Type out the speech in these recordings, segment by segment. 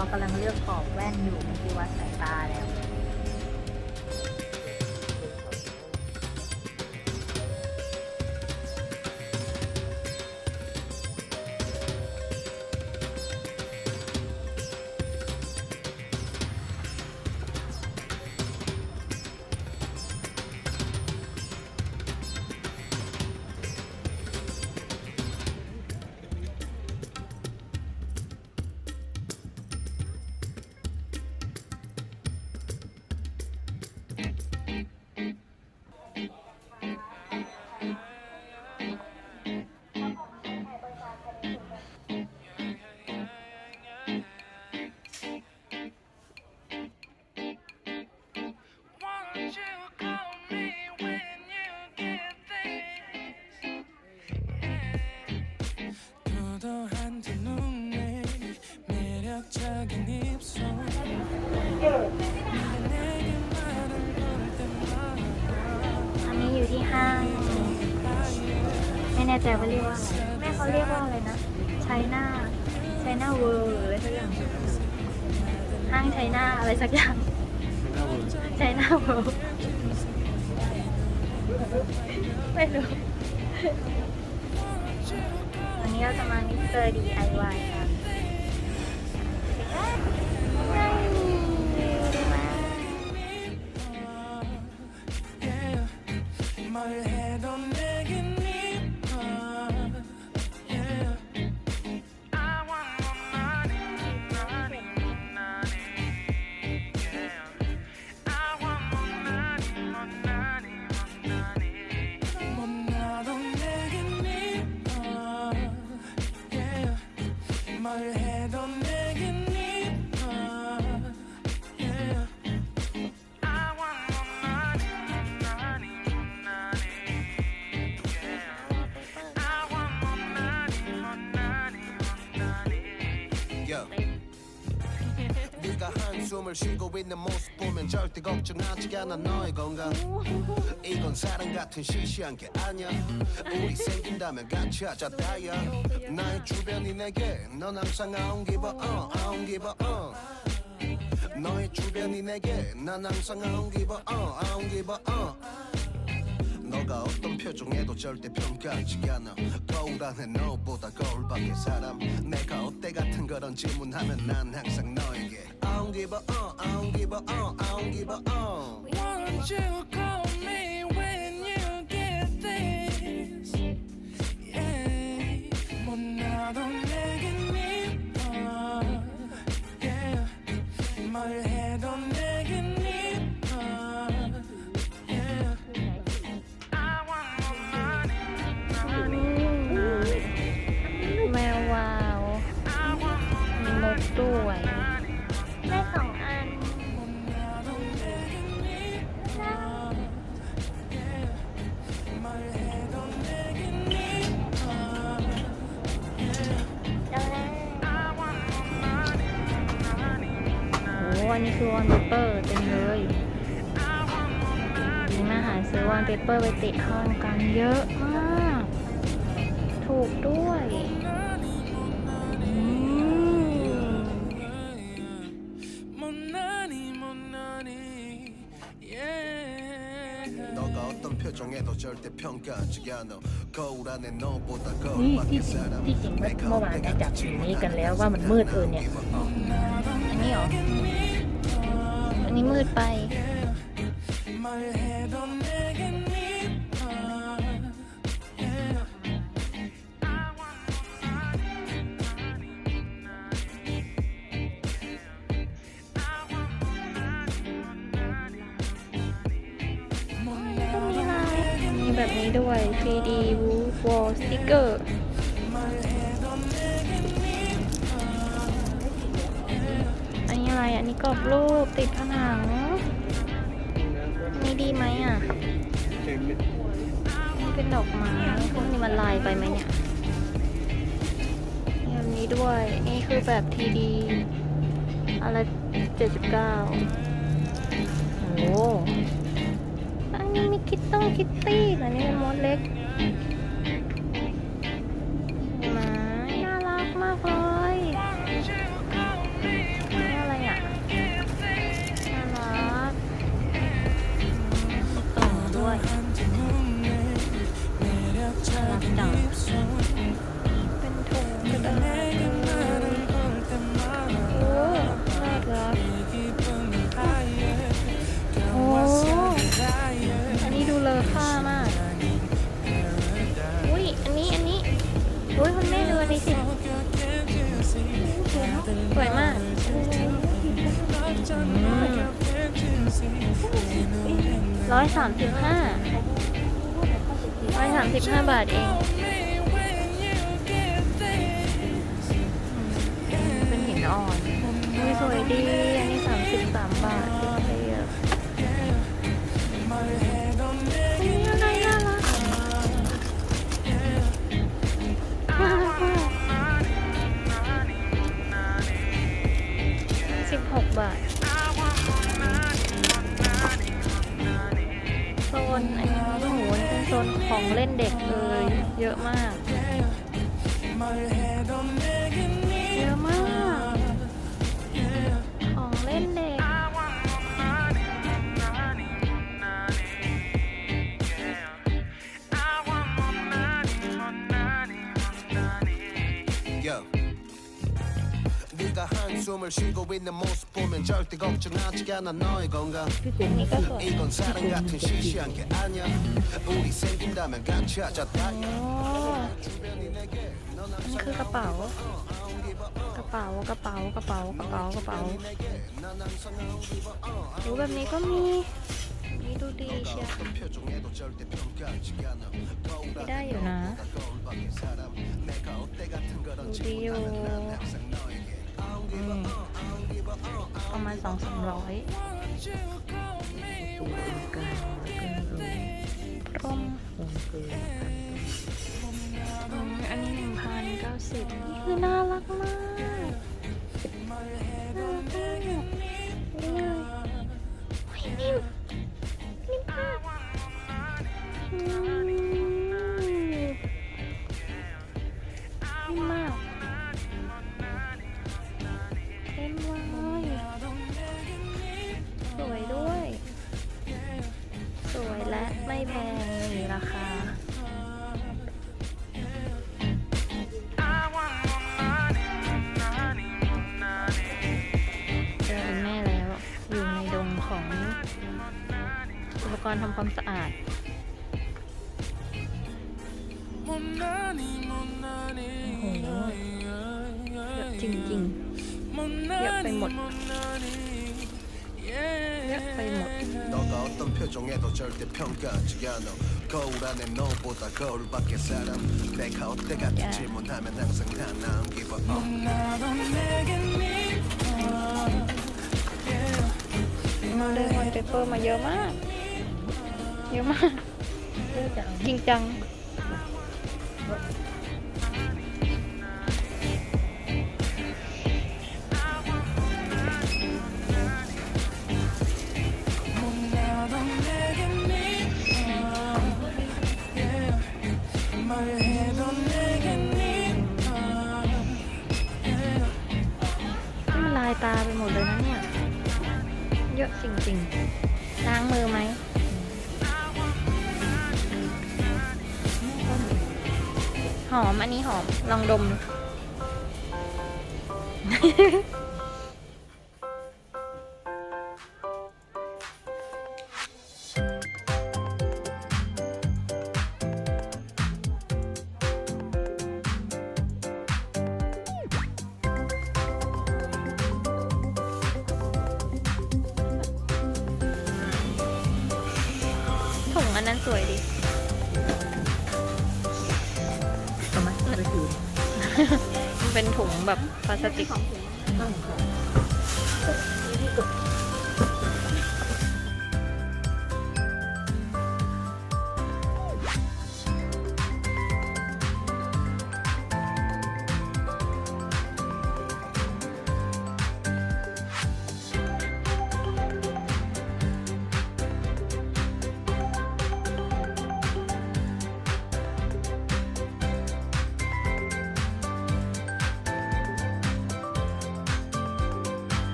เรากำลังเลือกกรอบแว่นอยู่มันคือวัดสายตาแล้วอันนี้อยู่ที่ห้างไม่แน่ใจว่าเรียกว่าอะไรแม่เขาเรียกว่าอะไรนะไชน่าเวิลด์หรืออะไรสักอย่างห้างไชน่าอะไรสักอย่างไชน่าเวิลด์ไม่รู้วันนี้เราจะมา Mr.D.I.Y ค่ะ숨을 쉬고 있는 모습 보면 절대 걱정하지 않아 너의 건강 이건 사랑 같은 시시한 게 아니야 우리 생긴다면 같이 하자 다야 나의 주변이 내게 넌 항상 I don't give a I don't give a 너의 주변이 내게 난 항상 I don't give a I don't give a 너가 어떤 표정에도 절대 평가하지 않아 거울 안에 너보다 거울 밖의 사람 내가 어때 같은 그런 질문하면 난 항상 너에게 I don't give a I don't give a I don't give a Won't you call me when you get this Yeah 못나도 내겐 이뻐 Yeah 뭘 해도 내겐 이뻐 Yeah แมววาวมีนกด้วยได้2 อันโอ้อันนี้คือวอลเปเปอร์เต็มเลยนี่มาหาซื้อวอลเปเปอร์ไปติดห้องกันเยอะมากถูกด้วย너가 어떤 표정에도 절대 평가하지 않아 거울 안에 너보다 거울 밖의 사람 ที่จริงเมื่อวานได้จับสีนี้กันแล้วว่ามันมืดเนี่ยอันนี้เหรออันนี้มืดไปแบบนี้ด้วย 3D wall sticker อันนี้อะไรอันนี้กรอบรูปติดผนังนี่ดีไหมอ่ะนี่เป็นดอกไม้พวกนี้มันลายไปไหมเนี่ยแบบนี้ด้วยนี่คือแบบ 3D อะไร79โอ้อันนี้มีคิตตี้อันนี้เป็นมดเล็กไม้น่ารักมากเลย 135 บาทเองเป็นหินอ่อนสวยดีอันนี้33 บาทเยอะนี่อะไรน่ารัก16 บาทโซนอันนี้โอ้โหเป็นโซนของเล่นเด็กเลยเยอะมากของเล่นเด็กนี่คือกระเป๋าดูแบบนี้ก็มีนี่ดูดีเชียวไม่ได้อยู่นะดูดีอยู่ประมาณ200-300ร่มอันนี้1,090นี่คือน่ารักมากนี่นิ่มมากสวยด้วยสวยและไม่แพงมีราคาอุปกรณ์ทำความสะอาดโอ้โหเยอะจริงๆเยอะไปหมด너가 어떤 표정에도 절대 평가하지 않아 거울 안에 너보다 거울 밖에 사람 내가 어때 같은 질문하면 항상 다 남기고 나도 내게มาเดินวอลเปเปอร์มาเยอะมากจริงจังมันลายตาไปหมดเลยนะเนี่ยเยอะจริงๆล้างมือไหมหอมอันนี้หอมลองดมถุงอันนั้นสวยดิมันเป็นถุงแบบพลาสติก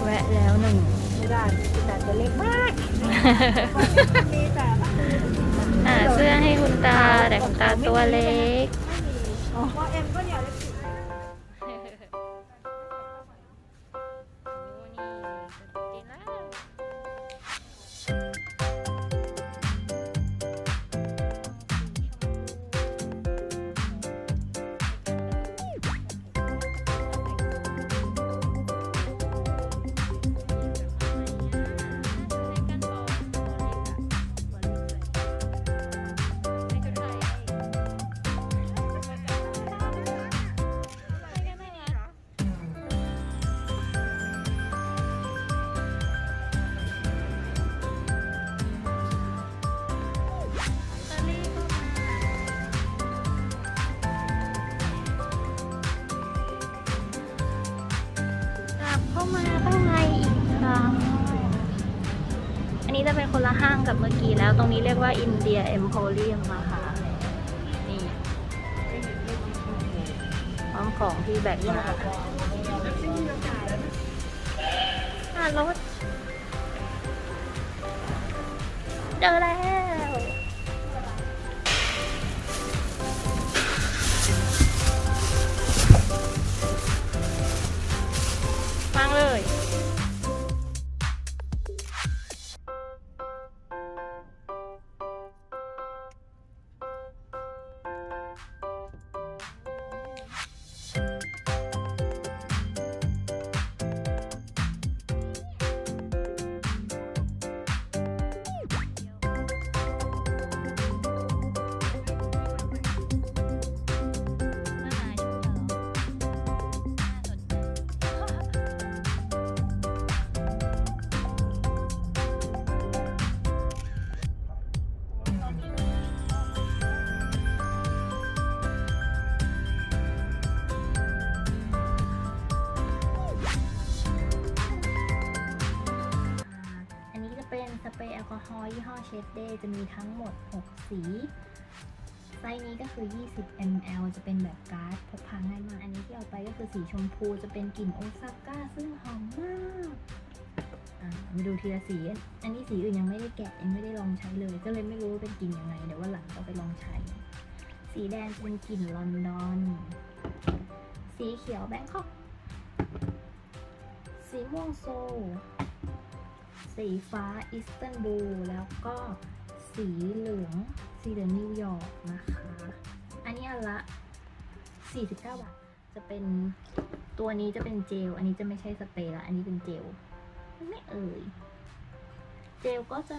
แวะแล้วหนึ่งไม่ได้แต่ตัวเล็กมากหาเสื้อให้คุณตาแต่คุณตาตัวเล็ก มาข้างในอีกครั้ง อันนี้จะเป็นคนละห้างกับเมื่อกี้แล้ว ตรงนี้เรียกว่าอินเดียเอ็มโพเรียมนะคะนี่พร้อมของที่แบกมารถเจอแล้วฟังเลยเป็นสเปรย์แอลกอฮอล์ยี่ห้อเชดเดย์จะมีทั้งหมด6สีไซส์นี้ก็คือ20 ml จะเป็นแบบการ์ดพกพาง่ายมากอันนี้ที่เอาไปก็คือสีชมพูจะเป็นกลิ่นโอซาก้าซึ่งหอมมากมาดูทีละสีอันนี้สีอื่นยังไม่ได้แกะยังไม่ได้ลองใช้เลยก็เลยไม่รู้ว่าเป็นกลิ่นยังไงเดี๋ยวว่าหลังก็ไปลองใช้สีแดงจะเป็นกลิ่นลอนดอนสีเขียวแบงคอกสีม่วงโซลสีฟ้าอิสตันบูลแล้วก็สีเหลืองนิวยอร์กนะคะอันนี้อันละ49 บาทจะเป็นตัวนี้จะเป็นเจลอันนี้จะไม่ใช่สเปรย์ละอันนี้เป็นเจลไม่เจลก็จะ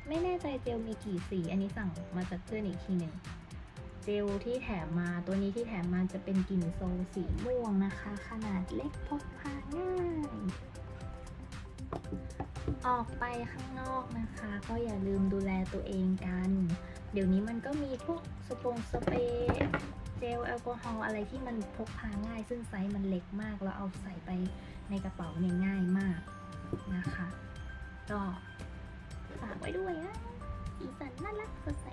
ไม่แน่ใจเจลมีกี่สีอันนี้สั่งมาจากเพื่อนอีกทีหนึ่งเจลที่แถมมาตัวนี้ที่แถมมาจะเป็นกลิ่นโซลสีม่วงนะคะขนาดเล็กพกพาง่ายออกไปข้างนอกนะคะก็อย่าลืมดูแลตัวเองกันเดี๋ยวนี้มันก็มีพวกสเปรย์เจลแอลกอฮอล์อะไรที่มันพกพาง่ายซึ่งไซส์มันเล็กมากแล้วเอาใส่ไปในกระเป๋าเนี่ยง่ายมากนะคะก็ฝากไว้ด้วยนะสีสันน่ารักสดใส